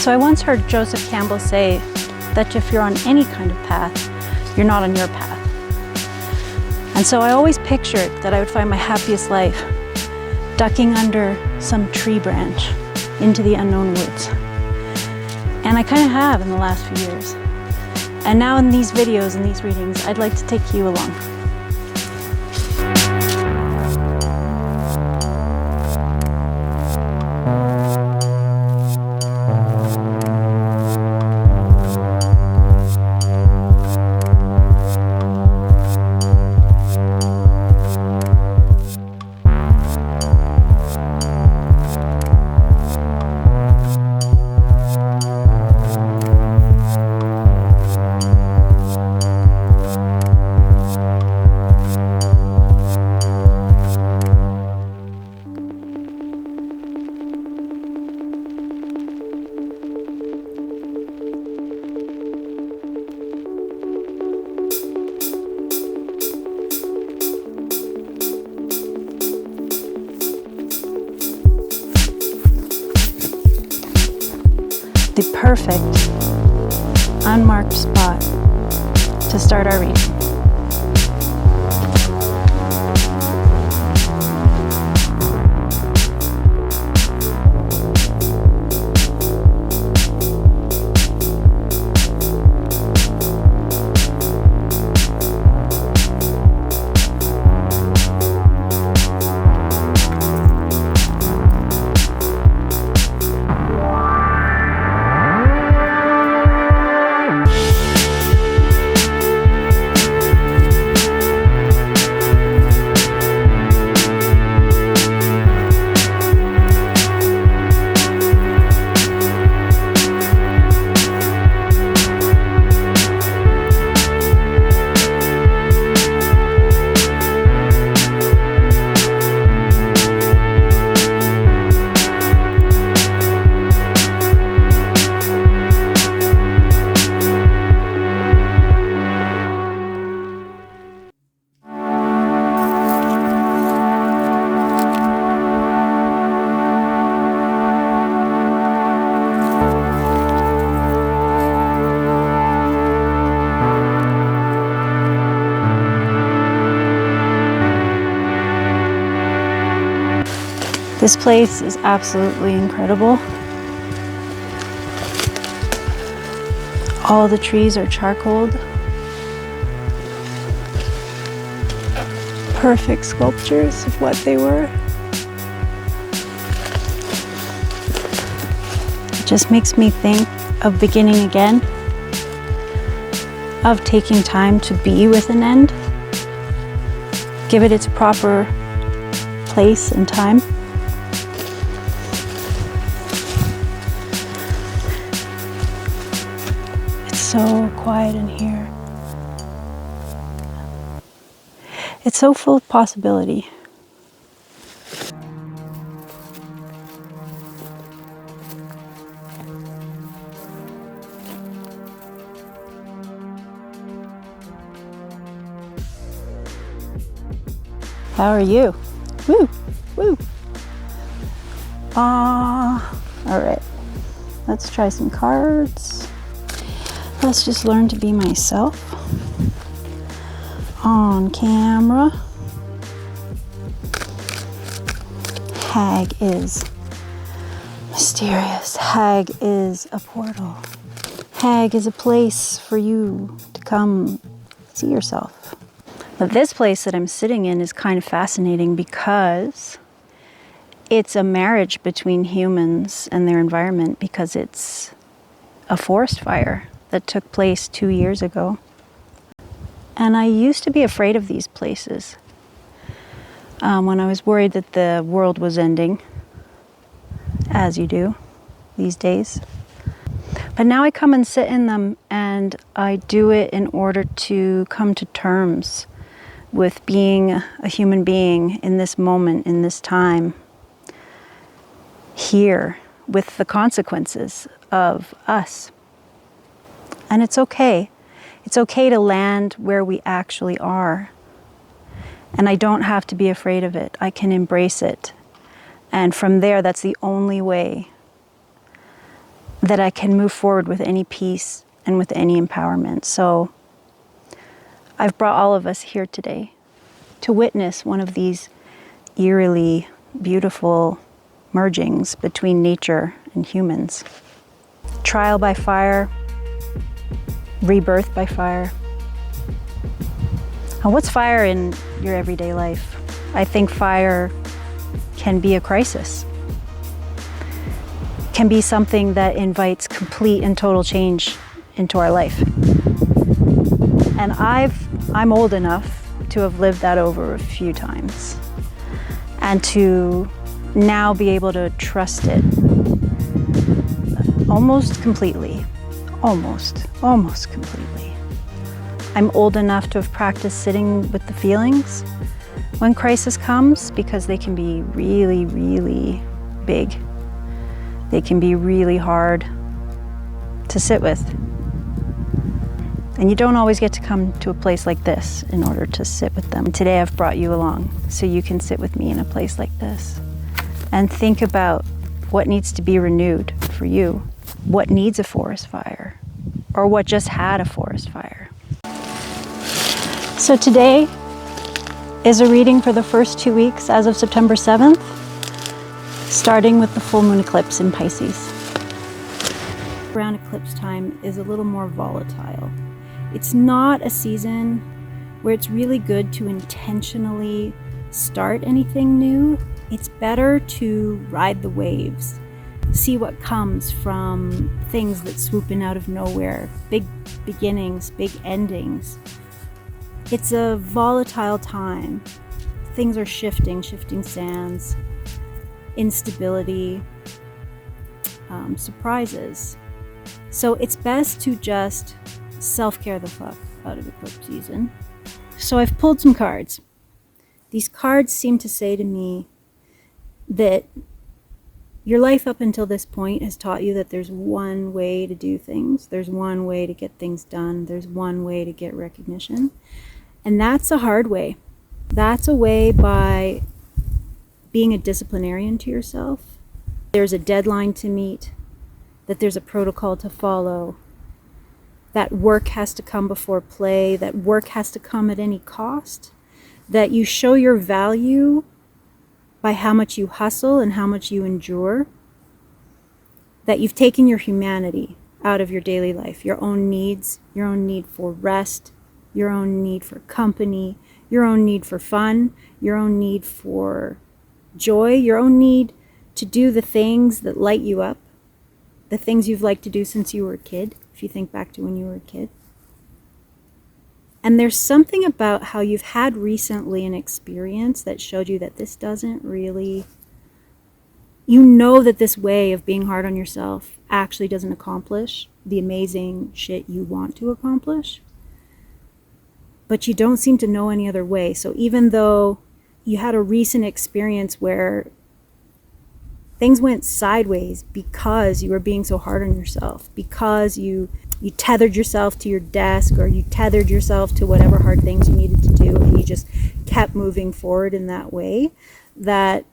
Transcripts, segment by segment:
So I once heard Joseph Campbell say that if you're on any kind of path, you're not on your path. And so I always pictured that I would find my happiest life ducking under some tree branch into the unknown woods. And I kind of have in the last few years. And now in these videos and these readings, I'd like to take you along. The perfect, unmarked spot to start our reading. This place is absolutely incredible. All the trees are charcoaled. Perfect sculptures of what they were. It just makes me think of beginning again, of taking time to be with an end, give it its proper place and time. So quiet in here. It's so full of possibility. How are you? Woo! Woo! All right. Let's try some cards. Let's just learn to be myself on camera. Hag is mysterious. Hag is a portal. Hag is a place for you to come see yourself. But this place that I'm sitting in is kind of fascinating because it's a marriage between humans and their environment, because it's a forest fire that took place 2 years ago. And I used to be afraid of these places when I was worried that the world was ending, as you do these days. But now I come and sit in them, and I do it in order to come to terms with being a human being in this moment, in this time, here, with the consequences of us. And it's okay. It's okay to land where we actually are. And I don't have to be afraid of it. I can embrace it. And from there, that's the only way that I can move forward with any peace and with any empowerment. So I've brought all of us here today to witness one of these eerily beautiful mergings between nature and humans. Trial by fire, rebirth by fire. Now, what's fire in your everyday life? I think fire can be a crisis, can be something that invites complete and total change into our life. And I'm old enough to have lived that over a few times and to now be able to trust it almost completely, almost completely. I'm old enough to have practiced sitting with the feelings when crisis comes, because they can be really, really big. They can be really hard to sit with. And you don't always get to come to a place like this in order to sit with them. Today I've brought you along so you can sit with me in a place like this and think about what needs to be renewed for you, what needs a forest fire, or what just had a forest fire. So today is a reading for the first 2 weeks as of September 7th, starting with the full moon eclipse in Pisces. Around eclipse time is a little more volatile. It's not a season where it's really good to intentionally start anything new. It's better to ride the waves, see what comes from things that swoop in out of nowhere, big beginnings, big endings. It's a volatile time. Things are shifting sands, instability, surprises. So it's best to just self-care the fuck out of eclipse season. So I've pulled some cards. These cards seem to say to me that your life up until this point has taught you that there's one way to do things. There's one way to get things done. There's one way to get recognition. And that's a hard way. That's a way by being a disciplinarian to yourself. There's a deadline to meet, that there's a protocol to follow, that work has to come before play, that work has to come at any cost, that you show your value by how much you hustle and how much you endure, that you've taken your humanity out of your daily life, your own needs, your own need for rest, your own need for company, your own need for fun, your own need for joy, your own need to do the things that light you up, the things you've liked to do since you were a kid, if you think back to when you were a kid. And there's something about how you've had recently an experience that showed you that this doesn't really, you know that this way of being hard on yourself actually doesn't accomplish the amazing shit you want to accomplish. But you don't seem to know any other way. So even though you had a recent experience where things went sideways because you were being so hard on yourself, because you tethered yourself to your desk, or you tethered yourself to whatever hard things you needed to do, and you just kept moving forward in that way, that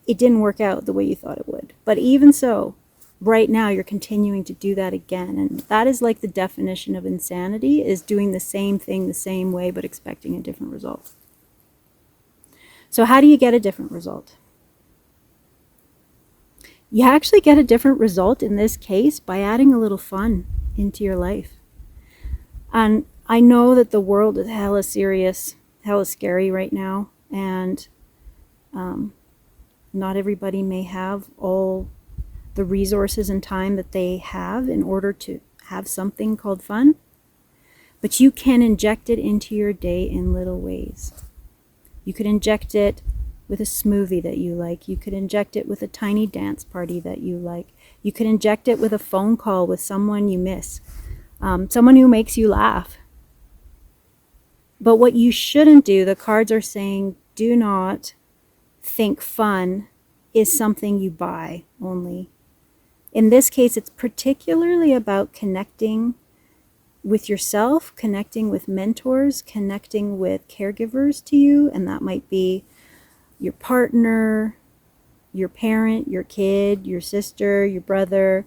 it didn't work out the way you thought it would. But even so, right now you're continuing to do that again. And that is like the definition of insanity, is doing the same thing the same way but expecting a different result. So how do you get a different result? You actually get a different result in this case by adding a little fun into your life. And I know that the world is hella serious, hella scary right now, and not everybody may have all the resources and time that they have in order to have something called fun, but you can inject it into your day in little ways. You could inject it with a smoothie that you like. You could inject it with a tiny dance party that you like. You could inject it with a phone call with someone you miss, someone who makes you laugh. But what you shouldn't do, the cards are saying, do not think fun is something you buy only. In this case, it's particularly about connecting with yourself, connecting with mentors, connecting with caregivers to you, and that might be your partner, your parent, your kid, your sister, your brother,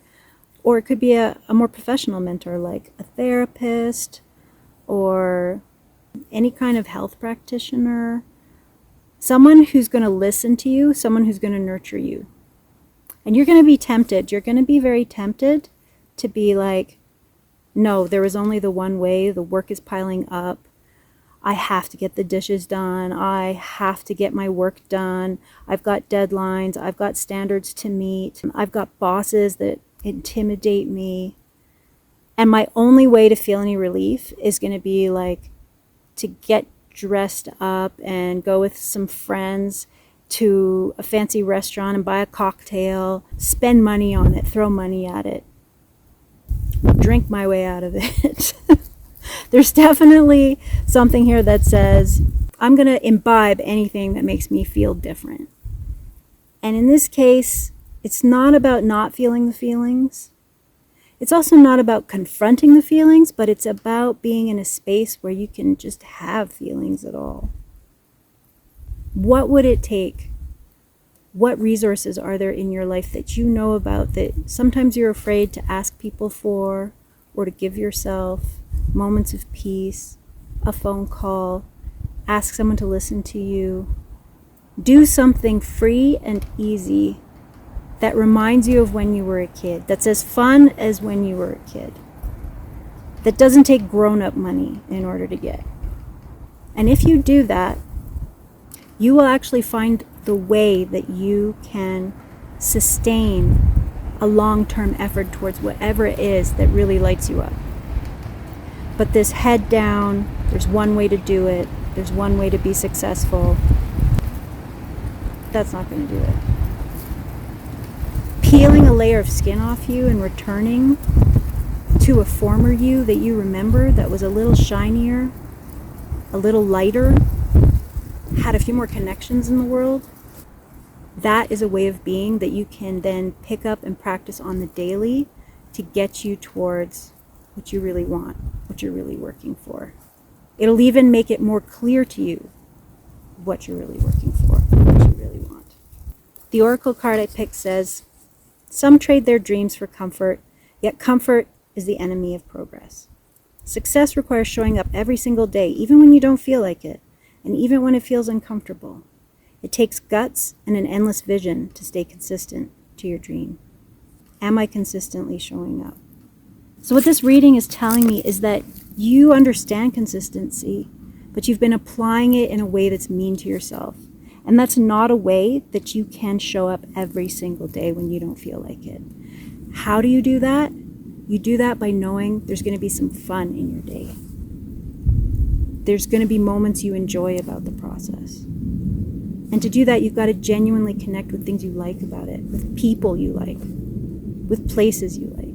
Or it could be a more professional mentor, like a therapist or any kind of health practitioner. Someone who's going to listen to you, someone who's going to nurture you. And you're going to be tempted. You're going to be very tempted to be like, no, there is only the one way. The work is piling up. I have to get the dishes done. I have to get my work done. I've got deadlines. I've got standards to meet. I've got bosses that intimidate me. And my only way to feel any relief is going to be like to get dressed up and go with some friends to a fancy restaurant and buy a cocktail, spend money on it, throw money at it, drink my way out of it. There's definitely something here that says, I'm going to imbibe anything that makes me feel different. And in this case, it's not about not feeling the feelings. It's also not about confronting the feelings, but it's about being in a space where you can just have feelings at all. What would it take? What resources are there in your life that you know about that sometimes you're afraid to ask people for, or to give yourself? Moments of peace, a phone call, ask someone to listen to you. Do something free and easy that reminds you of when you were a kid, that's as fun as when you were a kid, that doesn't take grown-up money in order to get. And if you do that, you will actually find the way that you can sustain a long-term effort towards whatever it is that really lights you up. But this head down, there's one way to do it, there's one way to be successful, that's not going to do it. Peeling a layer of skin off you and returning to a former you that you remember that was a little shinier, a little lighter, had a few more connections in the world, that is a way of being that you can then pick up and practice on the daily to get you towards what you really want, what you're really working for. It'll even make it more clear to you what you're really working for, what you really want. The oracle card I picked says, some trade their dreams for comfort, yet comfort is the enemy of progress. Success requires showing up every single day, even when you don't feel like it, and even when it feels uncomfortable. It takes guts and an endless vision to stay consistent to your dream. Am I consistently showing up? So what this reading is telling me is that you understand consistency, but you've been applying it in a way that's mean to yourself. And that's not a way that you can show up every single day when you don't feel like it. How do you do that? You do that by knowing there's going to be some fun in your day. There's going to be moments you enjoy about the process. And to do that, you've got to genuinely connect with things you like about it, with people you like, with places you like.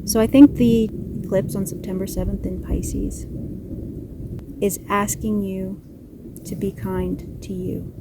So I think the eclipse on September 7th in Pisces is asking you to be kind to you.